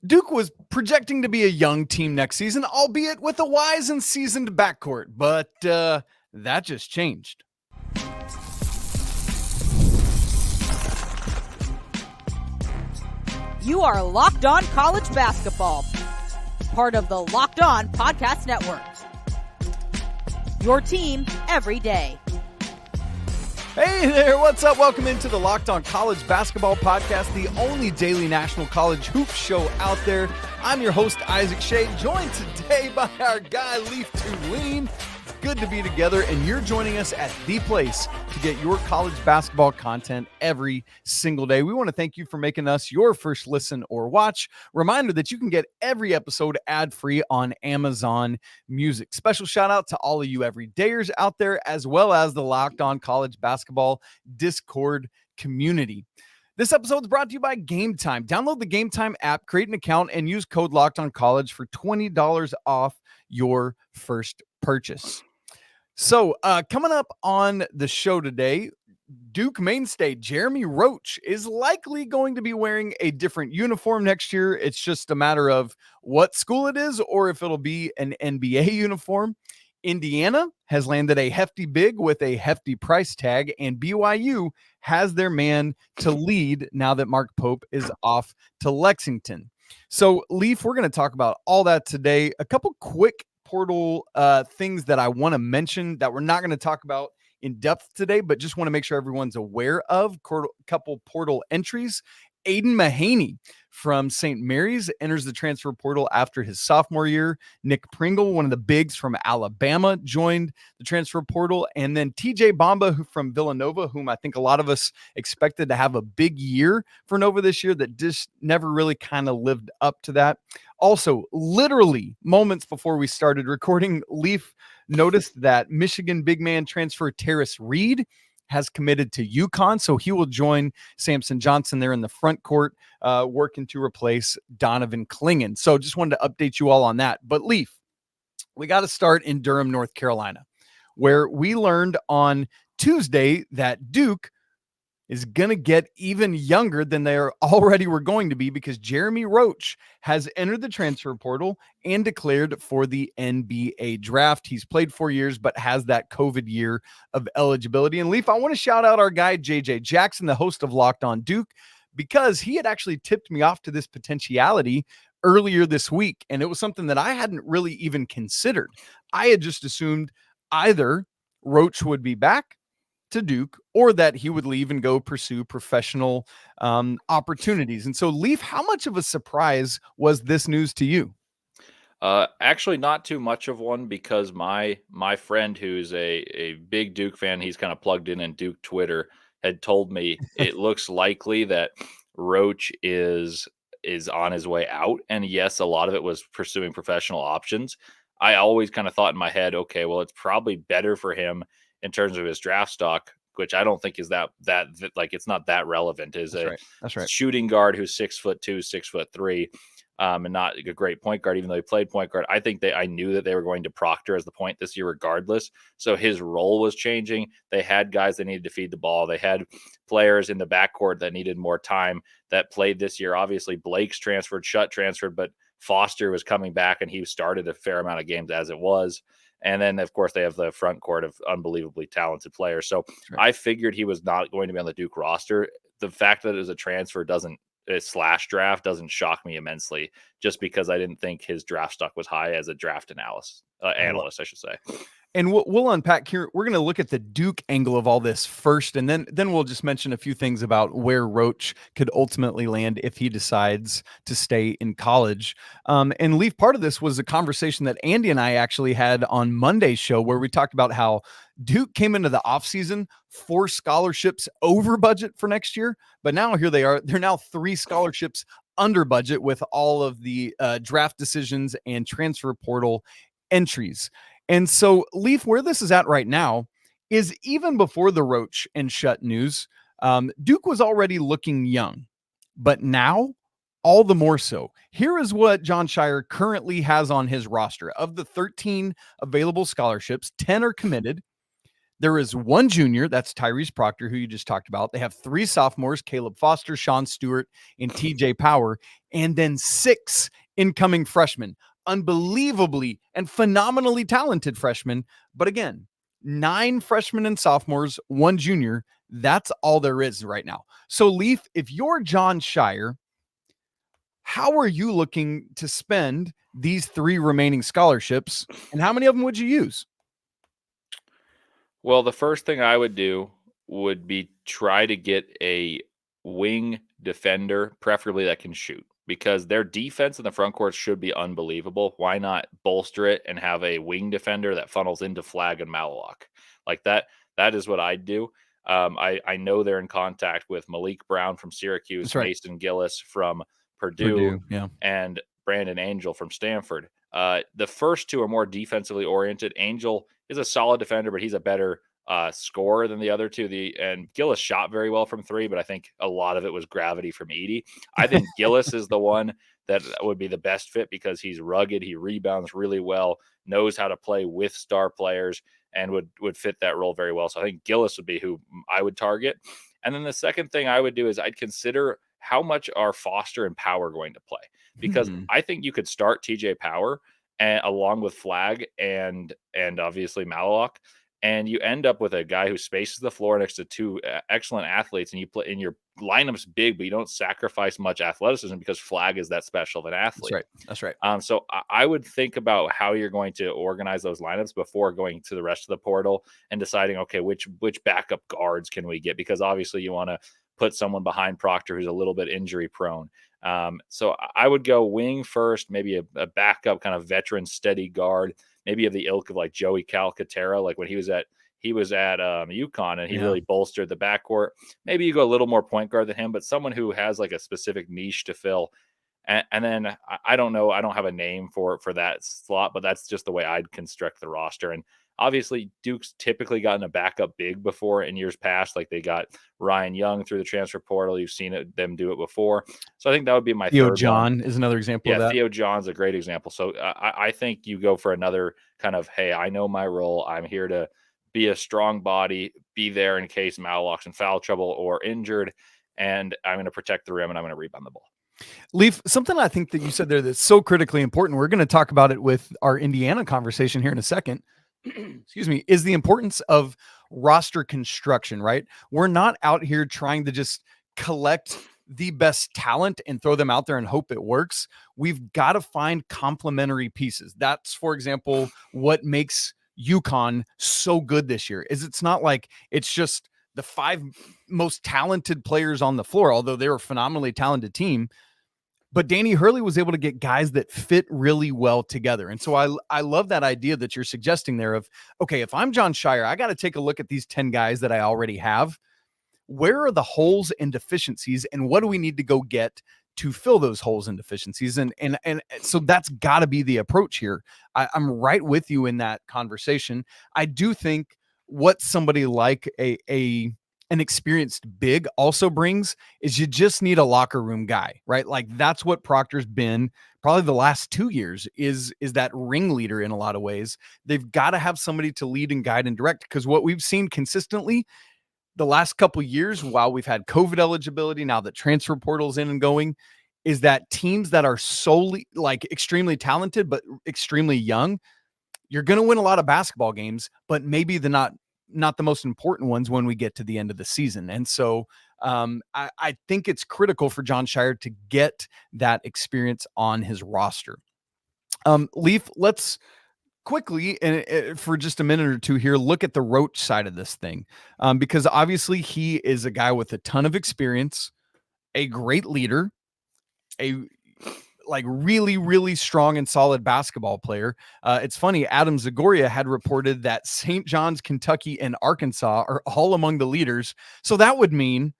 Duke was projecting to be a young team next season, albeit with a wise and seasoned backcourt, but that just changed. You are Locked On College Basketball, part of the Locked On Podcast Network. Your team every day. Hey there, what's up? Welcome into the Locked On College Basketball Podcast, the only daily national college hoop show out there. I'm your host, Isaac Shea, joined today by our guy, Leaf Tulane. It's good to be together, and you're joining us at the place to get your college basketball content every single day. We want to thank you for making us your first listen or watch. Reminder that you can get every episode ad-free on Amazon Music. Special shout out to all of you everydayers out there, as well as the Locked On College Basketball Discord community. This episode is brought to you by Game Time. Download the Game Time app, create an account, and use code LOCKEDONCollege for $20 off your first purchase. So coming up on the show today, Duke mainstay Jeremy Roach is likely going to be wearing a different uniform next year. It's just a matter of what school it is or if it'll be an NBA uniform. Indiana has landed a hefty big with a hefty price tag, and BYU has their man to lead now that Mark Pope is off to Lexington. So, Leaf, we're going to talk about all that today. A couple quick portal things that I want to mention that we're not going to talk about in depth today, but just want to make sure everyone's aware of. A couple portal entries. Aiden Mahaney from St. Mary's enters the transfer portal after his sophomore year. Nick Pringle, one of the bigs from Alabama, joined the transfer portal. And then TJ Bamba from Villanova, whom I think a lot of us expected to have a big year for Nova this year, that just never really kind of lived up to that. Also, literally moments before we started recording, Leaf noticed that Michigan big man transfer Terrace Reed has committed to UConn, so he will join Samson Johnson there in the front court, working to replace Donovan Clingan. So just wanted to update you all on that. But Leaf, we got to start in Durham, North Carolina, where we learned on Tuesday that Duke is going to get even younger than they already were going to be, because Jeremy Roach has entered the transfer portal and declared for the NBA draft. He's played 4 years, but has that COVID year of eligibility. And Leaf, I want to shout out our guy, JJ Jackson, the host of Locked On Duke, because he had actually tipped me off to this potentiality earlier this week. And it was something that I hadn't really even considered. I had just assumed either Roach would be back to Duke or that he would leave and go pursue professional opportunities. And so, Leaf, how much of a surprise was this news to you? Actually, not too much of one, because my friend, who's a big Duke fan, he's kind of plugged in Duke Twitter, had told me it looks likely that Roach is on his way out. And yes, a lot of it was pursuing professional options. I always kind of thought in my head, okay, well, it's probably better for him in terms of his draft stock, which I don't think is that like, it's not that relevant. Is That's right. Shooting guard who's 6'2", 6'3", and not a great point guard, even though he played point guard. I think I knew that they were going to Proctor as the point this year regardless. So his role was changing. They had guys that needed to feed the ball. They had players in the backcourt that needed more time that played this year. Obviously, Blake's transferred, Shutt transferred, but Foster was coming back and he started a fair amount of games as it was. And then, of course, they have the front court of unbelievably talented players. So right. I figured he was not going to be on the Duke roster. The fact that it was a transfer slash draft doesn't shock me immensely, just because I didn't think his draft stock was high as a draft analyst, I should say. And we'll unpack here. We're going to look at the Duke angle of all this first, and then we'll just mention a few things about where Roach could ultimately land if he decides to stay in college. And Leaf, part of this was a conversation that Andy and I actually had on Monday's show, where we talked about how Duke came into the offseason 4 scholarships over budget for next year, but now here they are. They're now 3 scholarships under budget with all of the draft decisions and transfer portal entries. And so, Leaf, where this is at right now is even before the Roach and Shutt news, Duke was already looking young, but now all the more so. Here is what Jon Scheyer currently has on his roster. Of the 13 available scholarships, 10 are committed. There is one junior, that's Tyrese Proctor, who you just talked about. They have 3 sophomores, Caleb Foster, Sean Stewart, and TJ Power, and then 6 incoming freshmen, unbelievably and phenomenally talented freshmen. But again, 9 freshmen and sophomores, 1 junior. That's all there is right now. So Leaf, if you're Jon Scheyer, how are you looking to spend these 3 remaining scholarships, and how many of them would you use? Well, the first thing I would do would be try to get a wing defender, preferably that can shoot, because their defense in the front court should be unbelievable. Why not bolster it and have a wing defender that funnels into Flag and Mallock? Like that is what I'd do. I know they're in contact with Malik Brown from Syracuse, Right. Mason Gillis from Purdue, yeah, and Brandon Angel from Stanford. The first 2 are more defensively oriented. Angel is a solid defender, but he's a better scorer than the other 2. And Gillis shot very well from 3, but I think a lot of it was gravity from Edey. I think Gillis is the one that would be the best fit because he's rugged, he rebounds really well, knows how to play with star players, and would fit that role very well. So I think Gillis would be who I would target. And then the second thing I would do is I'd consider how much are Foster and Power going to play, because I think you could start TJ Power along with Flag and obviously Mallock, and you end up with a guy who spaces the floor next to 2 excellent athletes, and you play in your lineup's big, but you don't sacrifice much athleticism because Flag is that special of an athlete. That's right. So I would think about how you're going to organize those lineups before going to the rest of the portal and deciding, okay, which backup guards can we get? Because obviously you want to put someone behind Proctor who's a little bit injury prone. So I would go wing first, maybe a backup kind of veteran steady guard, maybe of the ilk of like Joey Calcaterra, like when he was at UConn and he really bolstered the backcourt. Maybe you go a little more point guard than him, but someone who has like a specific niche to fill. And then I don't know, I don't have a name for that slot, but that's just the way I'd construct the roster. And obviously Duke's typically gotten a backup big before in years past, like they got Ryan Young through the transfer portal. You've seen them do it before. So I think that would be my Theo third John one. is another example of that. Theo John's a great example. So I think you go for another kind of, hey, I know my role. I'm here to be a strong body, be there in case Mallock's in foul trouble or injured, and I'm going to protect the rim and I'm going to rebound the ball. Leaf, something I think that you said there that's so critically important, we're going to talk about it with our Indiana conversation here in a second, excuse me, is the importance of roster construction, right? We're not out here trying to just collect the best talent and throw them out there and hope it works. We've got to find complementary pieces. That's, for example, what makes UConn so good this year. Is it's not like it's just the 5 most talented players on the floor, although they're a phenomenally talented team. But Danny Hurley was able to get guys that fit really well together. And so I love that idea that you're suggesting there of, okay, if I'm Jon Scheyer, I got to take a look at these 10 guys that I already have. Where are the holes and deficiencies, and what do we need to go get to fill those holes and deficiencies? And so that's got to be the approach here. I'm right with you in that conversation. I do think what somebody like an experienced big also brings is you just need a locker room guy, right? Like that's what Proctor's been probably the last 2 years is that ringleader in a lot of ways. They've got to have somebody to lead and guide and direct, because what we've seen consistently the last couple of years, while we've had COVID eligibility, now that transfer portal's in and going, is that teams that are solely like extremely talented, but extremely young, you're going to win a lot of basketball games, but maybe not the most important ones when we get to the end of the season. And so I think it's critical for Jon Scheyer to get that experience on his roster. Leaf, let's quickly, for just a minute or two here, look at the Roach side of this thing, because obviously he is a guy with a ton of experience, a great leader, a like really, really strong and solid basketball player. It's funny, Adam Zagoria had reported that St. John's, Kentucky, and Arkansas are all among the leaders. So that would mean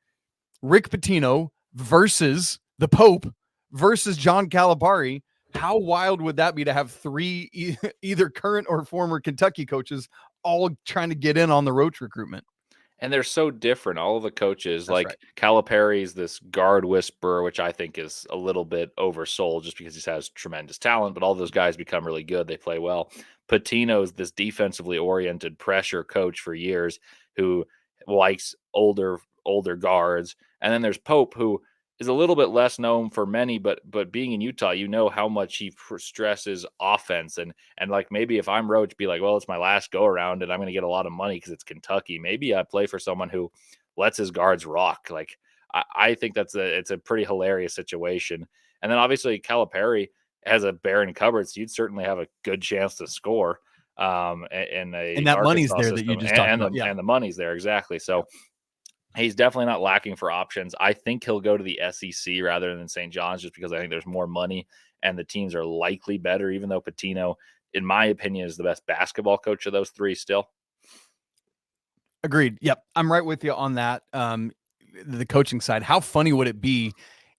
Rick Pitino versus the Pope versus John Calipari. How wild would that be to have 3 either current or former Kentucky coaches all trying to get in on the Roach recruitment? And they're so different. All of the coaches, That's like right. Calipari's this guard whisperer, which I think is a little bit oversold just because he has tremendous talent, but all those guys become really good. They play well. Patino's this defensively oriented pressure coach for years who likes older guards. And then there's Pope, who is a little bit less known for many, but being in Utah, you know how much he stresses offense, and like maybe if I'm Roach, be like, well, it's my last go around, and I'm going to get a lot of money because it's Kentucky. Maybe I play for someone who lets his guards rock. Like I think it's a pretty hilarious situation. And then obviously Calipari has a barren cupboard, so you'd certainly have a good chance to score in And a that money's Arkansas there that you system, just talked about. Yeah. and the money's there exactly. So he's definitely not lacking for options. I think he'll go to the SEC rather than St. John's just because I think there's more money and the teams are likely better, even though Patino, in my opinion, is the best basketball coach of those three still. Agreed. Yep. I'm right with you on that. The coaching side. How funny would it be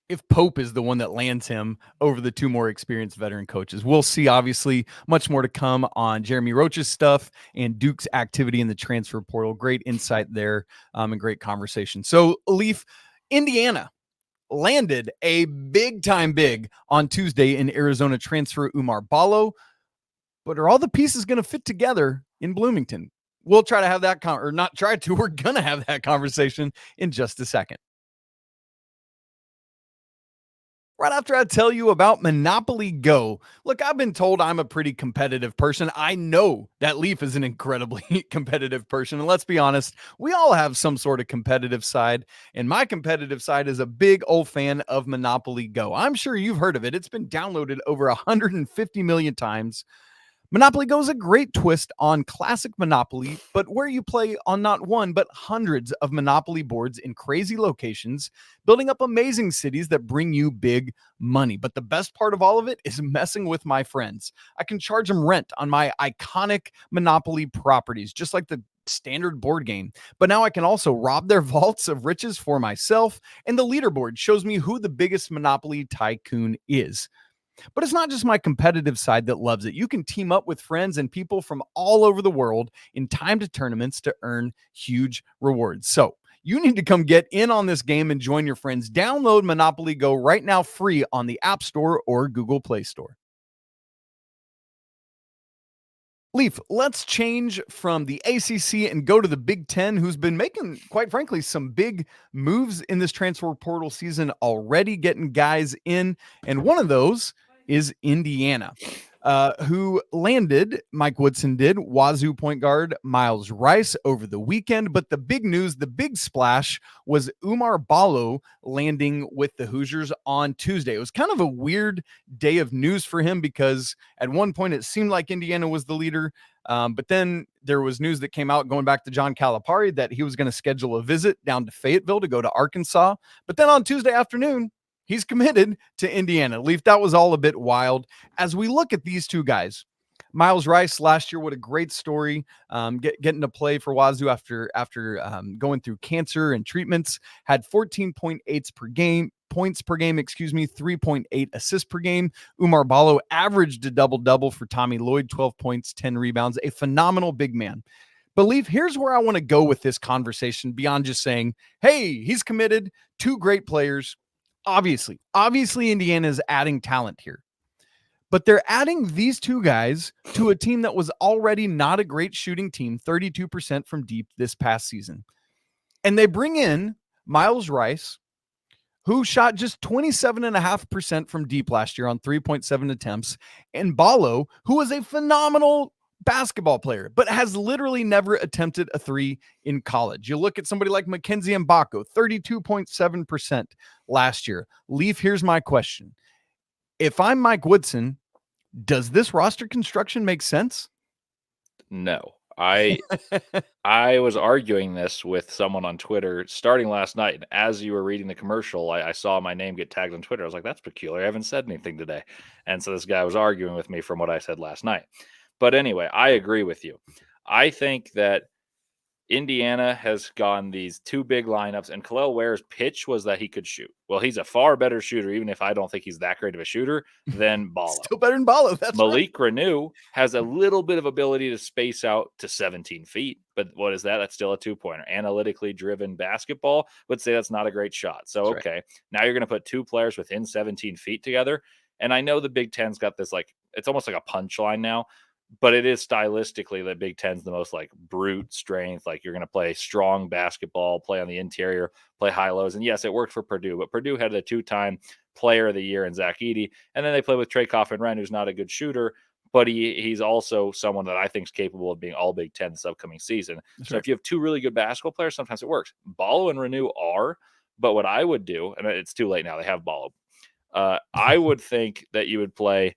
if Pope is the one that lands him over the two more experienced veteran coaches? We'll see, obviously, much more to come on Jeremy Roach's stuff and Duke's activity in the transfer portal. Great insight there and great conversation. So, Leaf, Indiana landed a big-time big on Tuesday in Arizona transfer Oumar Ballo. But are all the pieces going to fit together in Bloomington? We'll try to have that or not try to. We're going to have that conversation in just a second. Right after I tell you about Monopoly Go. Look, I've been told I'm a pretty competitive person. I know that Leaf is an incredibly competitive person. And let's be honest, we all have some sort of competitive side. And my competitive side is a big old fan of Monopoly Go. I'm sure you've heard of it. It's been downloaded over 150 million times. Monopoly Go is a great twist on classic Monopoly, but where you play on not one, but hundreds of Monopoly boards in crazy locations, building up amazing cities that bring you big money. But the best part of all of it is messing with my friends. I can charge them rent on my iconic Monopoly properties, just like the standard board game. But now I can also rob their vaults of riches for myself, and the leaderboard shows me who the biggest Monopoly tycoon is. But it's not just my competitive side that loves it. You can team up with friends and people from all over the world in timed tournaments to earn huge rewards. So you need to come get in on this game and join your friends. Download Monopoly Go right now free on the App Store or Google Play Store. Leaf, let's change from the ACC and go to the Big Ten, who's been making, quite frankly, some big moves in this transfer portal season already, getting guys in. And one of those is Indiana, who landed, Mike Woodson did, Wazoo point guard Myles Rice over the weekend. But the big news, the big splash was Oumar Ballo landing with the Hoosiers on Tuesday. It was kind of a weird day of news for him because at one point it seemed like Indiana was the leader. But then there was news that came out going back to John Calipari that he was going to schedule a visit down to Fayetteville to go to Arkansas. But then on Tuesday afternoon, he's committed to Indiana. Leaf, that was all a bit wild. As we look at these two guys, Myles Rice last year, what a great story, getting to play for Wazoo after going through cancer and treatments, had 14.8 points per game, 3.8 assists per game. Oumar Ballo averaged a double-double for Tommy Lloyd, 12 points, 10 rebounds, a phenomenal big man. But Leaf, here's where I want to go with this conversation beyond just saying, hey, he's committed, two great players. Obviously, Indiana is adding talent here, but they're adding these two guys to a team that was already not a great shooting team, 32% from deep this past season. And they bring in Myles Rice, who shot just 27.5% from deep last year on 3.7 attempts, and Ballo, who was a phenomenal basketball player, but has literally never attempted a three in college. You look at somebody like Mackenzie Mbako, 32.7% last year. Leaf, here's my question. If I'm Mike Woodson, does this roster construction make sense? No. I was arguing this with someone on Twitter starting last night, and as you were reading the commercial, I saw my name get tagged on Twitter. I was like, that's peculiar. I haven't said anything today. And so this guy was arguing with me from what I said last night. But anyway, I agree with you. I think that Indiana has gone these two big lineups, and Khalil Ware's pitch was that he could shoot. Well, he's a far better shooter, even if I don't think he's that great of a shooter, than Ballo. Still better than Ballo. That's right. Malik Reuland has a little bit of ability to space out to 17 feet, but what is that? That's still a 2-pointer. Analytically driven basketball would say that's not a great shot. So, That's okay, now you're going to put two players within 17 feet together. And I know the Big Ten's got this, like, it's almost like a punchline now, but it is stylistically the Big Ten's the most like brute strength. Like, you're going to play strong basketball, play on the interior, play high lows. And yes, it worked for Purdue, but Purdue had a 2-time player of the year in Zach Edey. And then they play with Trey Coffin-Wren, who's not a good shooter, but he's also someone that I think is capable of being all Big Ten this upcoming season. So if you have two really good basketball players, sometimes it works. Ballo and Reuland are, but what I would do, and it's too late now, they have Ballo. I would think that you would play,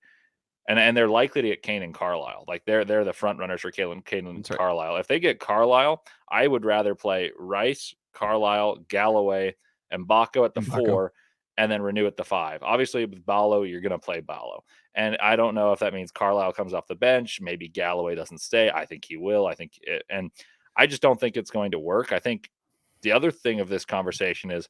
and they're likely to get Kane and Carlisle. Like, they're the front runners for Kane and Carlisle. If they get Carlisle, I would rather play Rice, Carlisle, Galloway, and Baco at the 4, and then Reuland at the 5. Obviously, with Ballo, you're going to play Ballo. And I don't know if that means Carlisle comes off the bench. Maybe Galloway doesn't stay. I think he will. And I just don't think it's going to work. I think the other thing of this conversation is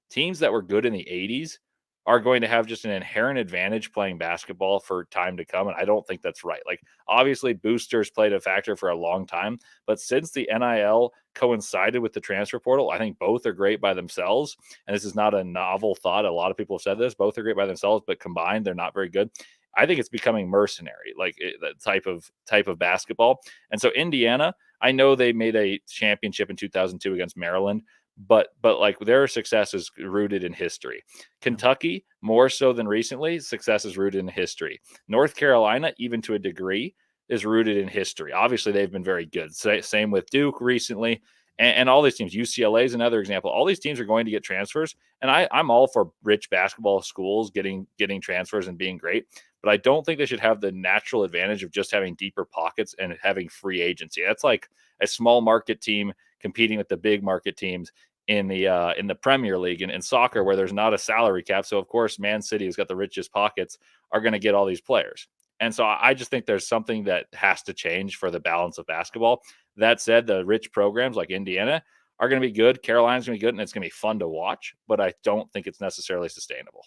teams that were good in the 80s are going to have just an inherent advantage playing basketball for time to come. And I don't think that's right. Like, obviously boosters played a factor for a long time, but since the NIL coincided with the transfer portal, I think both are great by themselves. And this is not a novel thought. A lot of people have said this, both are great by themselves, but combined, they're not very good. I think it's becoming mercenary, like that type of basketball. And so Indiana, I know they made a championship in 2002 against Maryland, but like, their success is rooted in history. Kentucky, more so than recently, success is rooted in history. North Carolina, even to a degree, is rooted in history. Obviously, they've been very good. Same with Duke recently, and all these teams. UCLA is another example. All these teams are going to get transfers, and I'm all for rich basketball schools getting transfers and being great, but I don't think they should have the natural advantage of just having deeper pockets and having free agency. That's like a small market team competing with the big market teams in the Premier League and in soccer, where there's not a salary cap. So of course, Man City, who's got the richest pockets, are going to get all these players. And so I just think there's something that has to change for the balance of basketball. That said, the rich programs like Indiana are going to be good. Carolina's going to be good, and it's going to be fun to watch, but I don't think it's necessarily sustainable.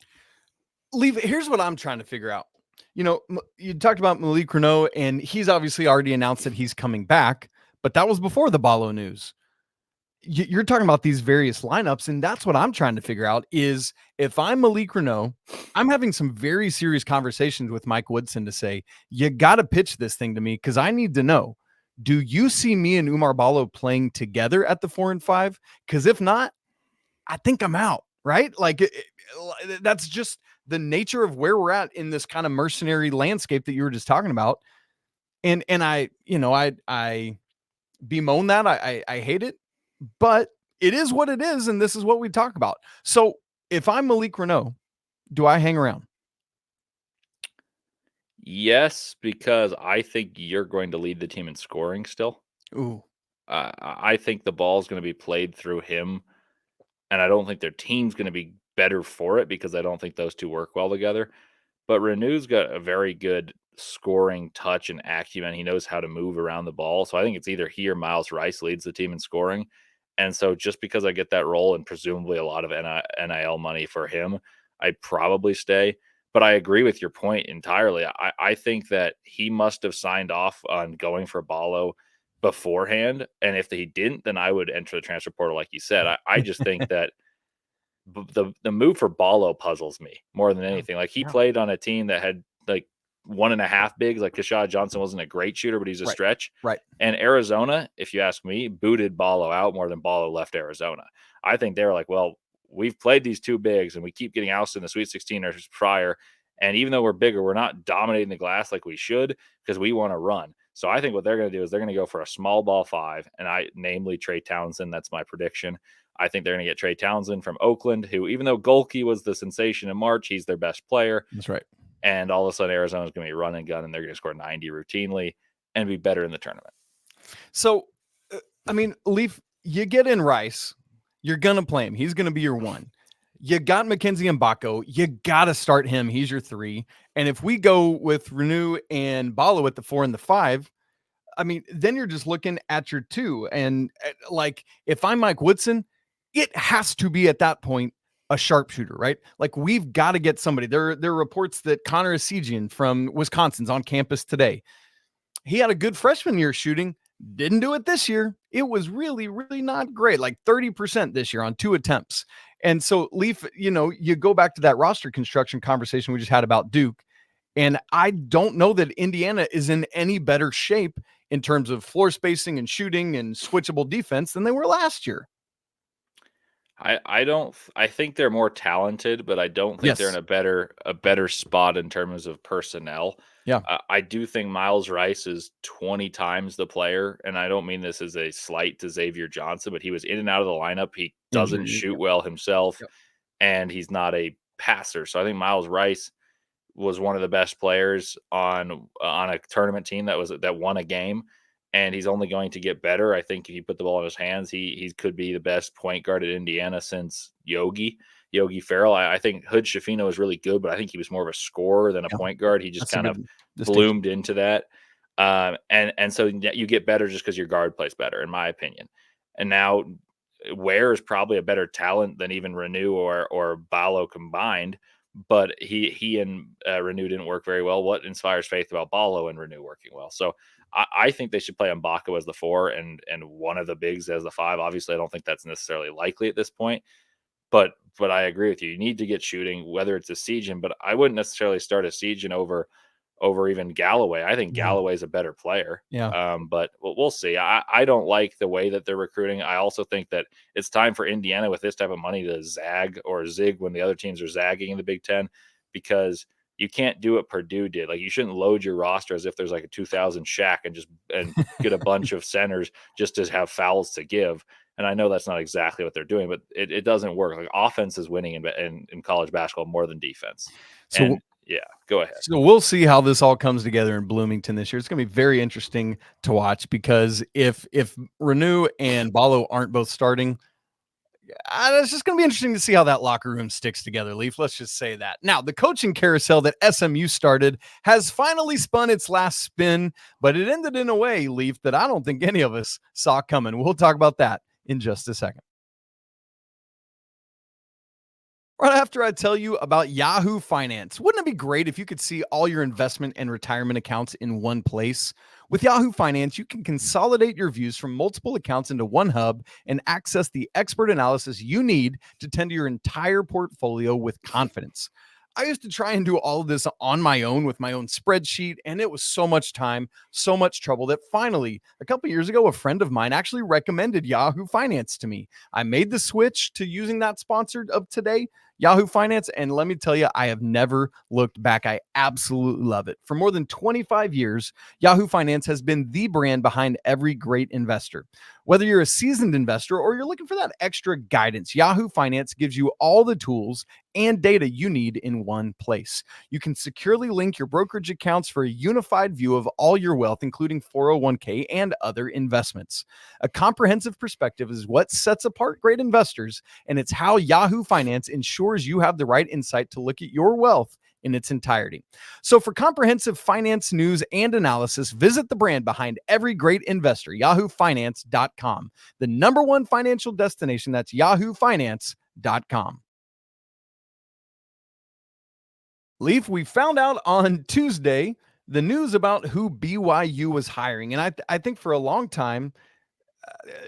Here's what I'm trying to figure out. You know, you talked about Malik Reuland, and he's obviously already announced that he's coming back, but that was before the Ballo news. You're talking about these various lineups, and that's what I'm trying to figure out is, if I'm Malik Reuland, I'm having some very serious conversations with Mike Woodson to say, you got to pitch this thing to me, because I need to know, do you see me and Oumar Ballo playing together at the 4 and 5? Because if not, I think I'm out, right? Like, that's just the nature of where we're at in this kind of mercenary landscape that you were just talking about. And I bemoan that. I hate it. But it is what it is, and this is what we talk about. So if I'm Malik Reuland, do I hang around? Yes, because I think you're going to lead the team in scoring still. Ooh. I think the ball is going to be played through him, and I don't think their team's going to be better for it, because I don't think those two work well together. But Renew's got a very good scoring touch and acumen. He knows how to move around the ball. So I think it's either he or Myles Rice leads the team in scoring. And so just because I get that role and presumably a lot of NIL money for him, I'd probably stay. But I agree with your point entirely. I think that he must have signed off on going for Ballo beforehand. And if he didn't, then I would enter the transfer portal, like you said. I just think that the move for Ballo puzzles me more than anything. Like, he played on a team that had like 1.5 bigs. Like, Keshad Johnson wasn't a great shooter, but he's a stretch. Right. And Arizona, if you ask me, booted Ballo out more than Ballo left Arizona. I think they were like, well, we've played these two bigs and we keep getting ousted in the Sweet 16 or prior. And even though we're bigger, we're not dominating the glass like we should, because we want to run. So I think what they're going to do is they're going to go for a small ball 5, namely Trey Townsend. That's my prediction. I think they're going to get Trey Townsend from Oakland, who, even though Golke was the sensation in March, he's their best player. That's right. And all of a sudden, Arizona's going to be run and gun, and they're going to score 90 routinely and be better in the tournament. So, I mean, Leaf, you get in Rice, you're going to play him. He's going to be your 1. You got Mackenzie and Baco. You got to start him. He's your 3. And if we go with Reuland and Ballo at the 4 and the 5, I mean, then you're just looking at your two. And like, if I'm Mike Woodson, it has to be at that point a sharpshooter, right? Like, we've got to get somebody. There are reports that Connor Esigian from Wisconsin's on campus today. He had a good freshman year shooting, didn't do it this year. It was really, really not great, like 30% this year on 2 attempts. And so, Leaf, you go back to that roster construction conversation we just had about Duke. And I don't know that Indiana is in any better shape in terms of floor spacing and shooting and switchable defense than they were last year. I think they're more talented, but I don't think they're in a better spot in terms of personnel. Yeah. I do think Myles Rice is 20 times the player, and I don't mean this as a slight to Xavier Johnson, but he was in and out of the lineup. He doesn't shoot well himself, and he's not a passer. So I think Myles Rice was one of the best players on a tournament team that won a game, and he's only going to get better. I think if you put the ball in his hands, he could be the best point guard at Indiana since Yogi Ferrell. I think Hood Schifino is really good, but I think he was more of a scorer than a point guard. He just kind of bloomed into that. And so you get better just because your guard plays better, in my opinion. And now Ware is probably a better talent than even Renew or Ballo combined, but he and Renew didn't work very well. What inspires faith about Ballo and Renew working well? So I think they should play Mbako as the 4 and one of the bigs as the 5. Obviously, I don't think that's necessarily likely at this point, but I agree with you. You need to get shooting, whether it's a Esigian, but I wouldn't necessarily start a Esigian over even Galloway. I think Galloway's a better player. Yeah. But we'll see. I don't like the way that they're recruiting. I also think that it's time for Indiana with this type of money to zag or zig when the other teams are zagging in the Big Ten, because you can't do what Purdue did. Like, you shouldn't load your roster as if there's like a 2000 Shaq and get a bunch of centers just to have fouls to give. And I know that's not exactly what they're doing, but it doesn't work. Like, offense is winning in college basketball more than defense. So, yeah, go ahead. So we'll see how this all comes together in Bloomington this year. It's going to be very interesting to watch, because if Renew and Ballo aren't both starting, it's just going to be interesting to see how that locker room sticks together, Leaf. Let's just say that. Now, the coaching carousel that SMU started has finally spun its last spin, but it ended in a way, Leaf, that I don't think any of us saw coming. We'll talk about that in just a second. Right after I tell you about Yahoo Finance. Wouldn't it be great if you could see all your investment and retirement accounts in one place? With Yahoo Finance, you can consolidate your views from multiple accounts into one hub and access the expert analysis you need to tend to your entire portfolio with confidence. I used to try and do all of this on my own with my own spreadsheet, and it was so much time, so much trouble that finally, a couple years ago, a friend of mine actually recommended Yahoo Finance to me. I made the switch to using that sponsored of today, Yahoo Finance, and let me tell you, I have never looked back. I absolutely love it. For more than 25 years, Yahoo Finance has been the brand behind every great investor. Whether you're a seasoned investor or you're looking for that extra guidance, Yahoo Finance gives you all the tools and data you need in one place. You can securely link your brokerage accounts for a unified view of all your wealth, including 401k and other investments. A comprehensive perspective is what sets apart great investors, and it's how Yahoo Finance ensures you have the right insight to look at your wealth in its entirety. So for comprehensive finance news and analysis, visit the brand behind every great investor, yahoofinance.com, the number one financial destination. That's yahoofinance.com. Leaf, we found out on Tuesday the news about who BYU was hiring. And I think for a long time,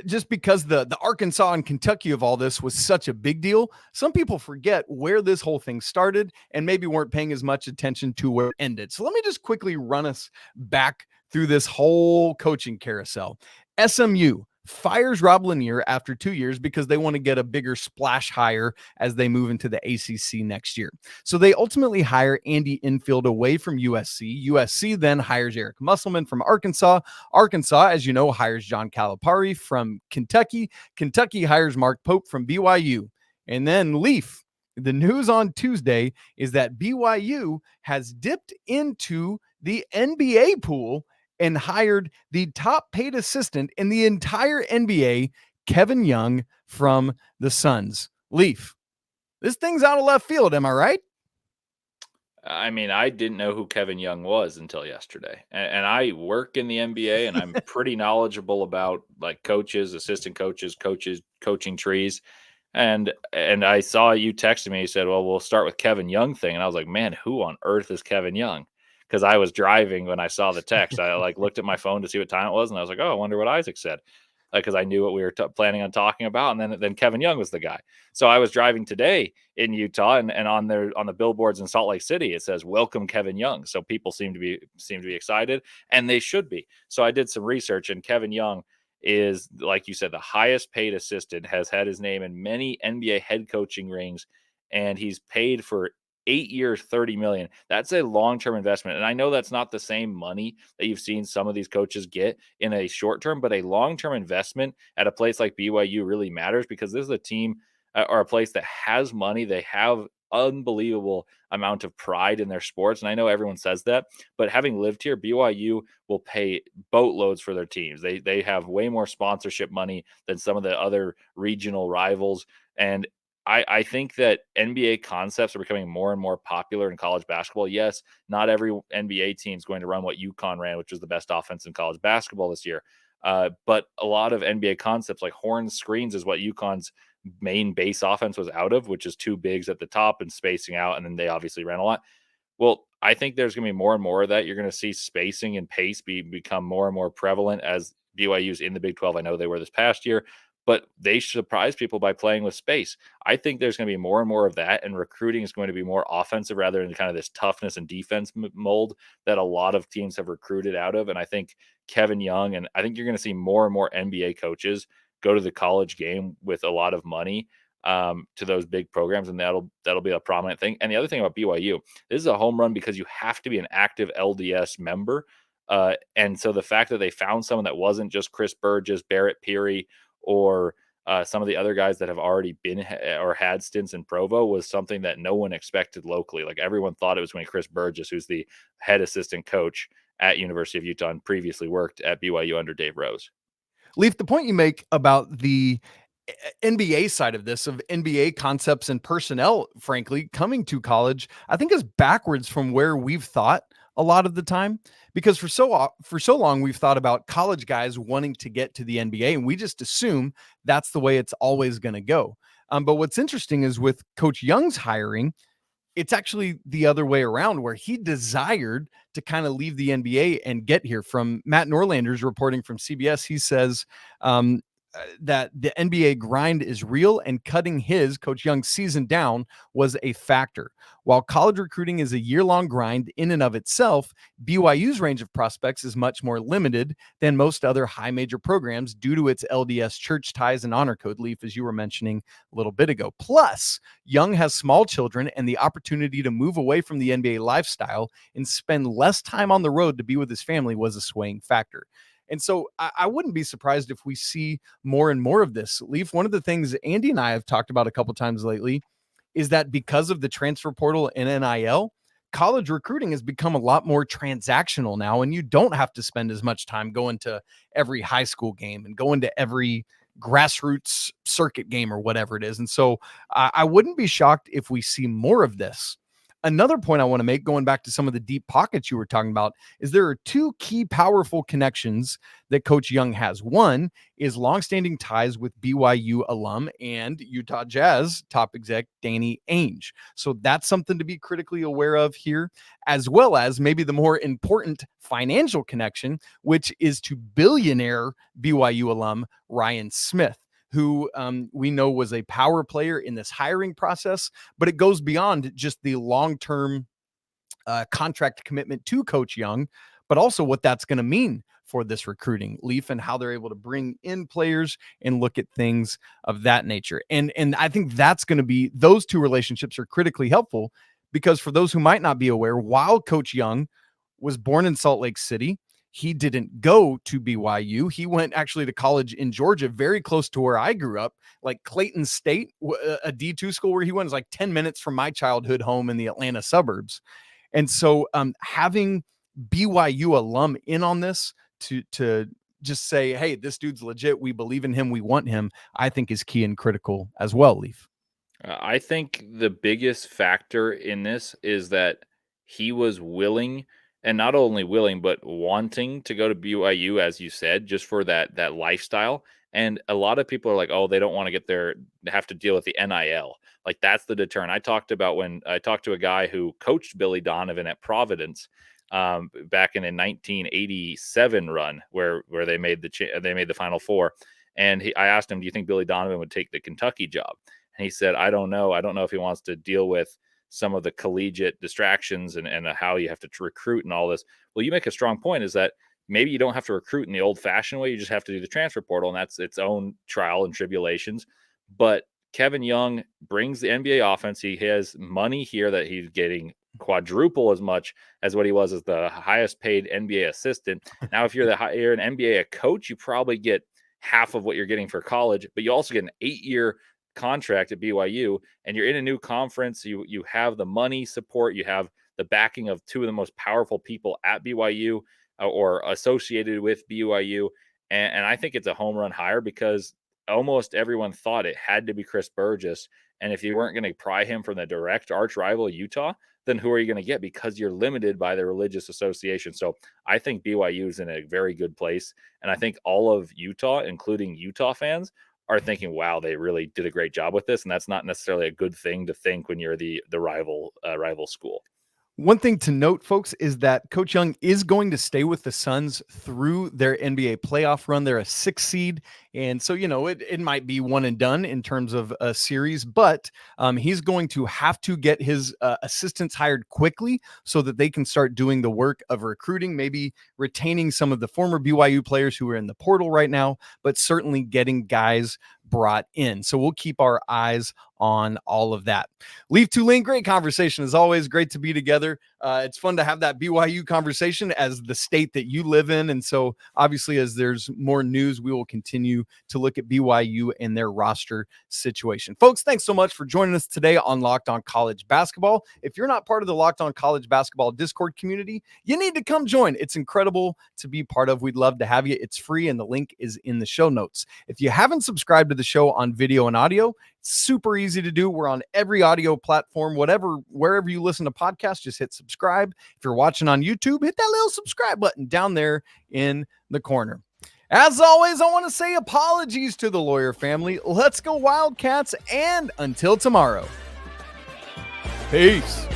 just because the Arkansas and Kentucky of all this was such a big deal, some people forget where this whole thing started and maybe weren't paying as much attention to where it ended. So let me just quickly run us back through this whole coaching carousel. SMU fires Rob Lanier after 2 years because they want to get a bigger splash hire as they move into the ACC next year. So they ultimately hire Andy Enfield away from USC. USC then hires Eric Musselman from Arkansas. Arkansas, as you know, hires John Calipari from Kentucky. Kentucky hires Mark Pope from BYU. And then Leaf, the news on Tuesday is that BYU has dipped into the NBA pool and hired the top paid assistant in the entire NBA, Kevin Young from the Suns. Leaf, this thing's out of left field. Am I right? I mean, I didn't know who Kevin Young was until yesterday, and I work in the NBA, and I'm pretty knowledgeable about like coaches, assistant coaches, coaching trees, and I saw you texted me. You said, "Well, we'll start with Kevin Young thing," and I was like, "Man, who on earth is Kevin Young?" Because I was driving when I saw the text. I like looked at my phone to see what time it was, and I was like, "Oh, I wonder what Isaac said," because I knew what we were planning on talking about. And then Kevin Young was the guy. So I was driving today in Utah, and on the billboards in Salt Lake City, it says "Welcome Kevin Young." So people seem to be excited, and they should be. So I did some research, and Kevin Young is, like you said, the highest paid assistant, has had his name in many NBA head coaching rings, and he's paid for 8 years, 30 million. That's a long-term investment. And I know that's not the same money that you've seen some of these coaches get in a short term, but a long-term investment at a place like BYU really matters, because this is a team or a place that has money. They have unbelievable amount of pride in their sports. And I know everyone says that, but having lived here, BYU will pay boatloads for their teams. They have way more sponsorship money than some of the other regional rivals. And I think that NBA concepts are becoming more and more popular in college basketball. Yes, not every NBA team is going to run what UConn ran, which was the best offense in college basketball this year. But a lot of NBA concepts like horn screens is what UConn's main base offense was out of, which is two bigs at the top and spacing out. And then they obviously ran a lot. Well, I think there's going to be more and more of that. You're going to see spacing and pace become more and more prevalent as BYU's in the Big 12. I know they were this past year, but they surprise people by playing with space. I think there's going to be more and more of that, and recruiting is going to be more offensive rather than kind of this toughness and defense mold that a lot of teams have recruited out of. And I think Kevin Young, and I think you're going to see more and more NBA coaches go to the college game with a lot of money to those big programs, and that'll be a prominent thing. And the other thing about BYU, this is a home run because you have to be an active LDS member. And so the fact that they found someone that wasn't just Chris Burgess, Barrett Peary, or some of the other guys that have already been or had stints in Provo was something that no one expected locally. Like everyone thought it was going to be Chris Burgess, who's the head assistant coach at University of Utah and previously worked at BYU under Dave Rose. Leaf, the point you make about the NBA side of this, of NBA concepts and personnel, frankly, coming to college, I think is backwards from where we've thought a lot of the time, because for so long we've thought about college guys wanting to get to the NBA, and we just assume that's the way it's always going to go. But what's interesting is with Coach Young's hiring, it's actually the other way around, where he desired to kind of leave the NBA and get here. From Matt Norlander's reporting from CBS, he says that the NBA grind is real, and cutting Coach Young's season down was a factor. While college recruiting is a year-long grind in and of itself, BYU's range of prospects is much more limited than most other high major programs due to its LDS church ties and honor code, Leaf, as you were mentioning a little bit ago. Plus, Young has small children, and the opportunity to move away from the NBA lifestyle and spend less time on the road to be with his family was a swaying factor. And so I wouldn't be surprised if we see more and more of this. Leaf, one of the things Andy and I have talked about a couple times lately is that because of the transfer portal and NIL, college recruiting has become a lot more transactional now, and you don't have to spend as much time going to every high school game and going to every grassroots circuit game or whatever it is. And so I wouldn't be shocked if we see more of this. Another point I want to make, going back to some of the deep pockets you were talking about, is there are two key powerful connections that Coach Young has. One is longstanding ties with BYU alum and Utah Jazz top exec Danny Ainge. So that's something to be critically aware of here, as well as maybe the more important financial connection, which is to billionaire BYU alum Ryan Smith, who we know was a power player in this hiring process, but it goes beyond just the long-term contract commitment to Coach Young, but also what that's going to mean for this recruiting, Leaf, and how they're able to bring in players and look at things of that nature. And I think that's going to be, those two relationships are critically helpful, because for those who might not be aware, while Coach Young was born in Salt Lake City, he didn't go to BYU. He went actually to college in Georgia, very close to where I grew up, like Clayton State, a D2 school where he went is like 10 minutes from my childhood home in the Atlanta suburbs. And so having BYU alum in on this to just say, hey, this dude's legit, we believe in him, we want him, I think is key and critical as well, Leaf. I think the biggest factor in this is that he was willing, and not only willing, but wanting to go to BYU, as you said, just for that lifestyle. And a lot of people are like, oh, they don't want to have to deal with the NIL. Like that's the deterrent. I talked to a guy who coached Billy Donovan at Providence back in a 1987 run where they made the Final Four. And I asked him, do you think Billy Donovan would take the Kentucky job? And he said, I don't know. I don't know if he wants to deal with some of the collegiate distractions and how you have to recruit and all this. Well, you make a strong point is that maybe you don't have to recruit in the old fashioned way. You just have to do the transfer portal, and that's its own trial and tribulations. But Kevin Young brings the NBA offense. He has money here that he's getting quadruple as much as what he was as the highest paid NBA assistant. Now, if you're an NBA coach, you probably get half of what you're getting for college, but you also get an 8-year contract at BYU, and you're in a new conference. You have the money support, you have the backing of two of the most powerful people at BYU or associated with BYU, and I think it's a home run hire because almost everyone thought it had to be Chris Burgess, and if you weren't going to pry him from the direct arch rival Utah, then who are you going to get? Because you're limited by the religious association. So I think BYU is in a very good place, and I think all of Utah, including Utah fans, are thinking, wow, they really did a great job with this. And that's not necessarily a good thing to think when you're the rival school. One thing to note, folks, is that Coach Young is going to stay with the Suns through their NBA playoff run. They're a 6 seed. And so, it might be one and done in terms of a series, but he's going to have to get his assistants hired quickly so that they can start doing the work of recruiting, maybe retaining some of the former BYU players who are in the portal right now, but certainly getting guys brought in. So we'll keep our eyes on all of that. Leaf Tulane, great conversation as always. Great to be together. It's fun to have that BYU conversation as the state that you live in. And so obviously as there's more news, we will continue to look at BYU and their roster situation. Folks, thanks so much for joining us today on Locked On College Basketball. If you're not part of the Locked On College Basketball Discord community, you need to come join. It's incredible to be part of. We'd love to have you. It's free and the link is in the show notes. If you haven't subscribed to the show on video and audio, it's super easy to do. We're on every audio platform, wherever you listen to podcasts, just hit subscribe. If you're watching on YouTube, hit that little subscribe button down there in the corner. As always, I want to say apologies to the Lawyer family. Let's go Wildcats, and until tomorrow, peace.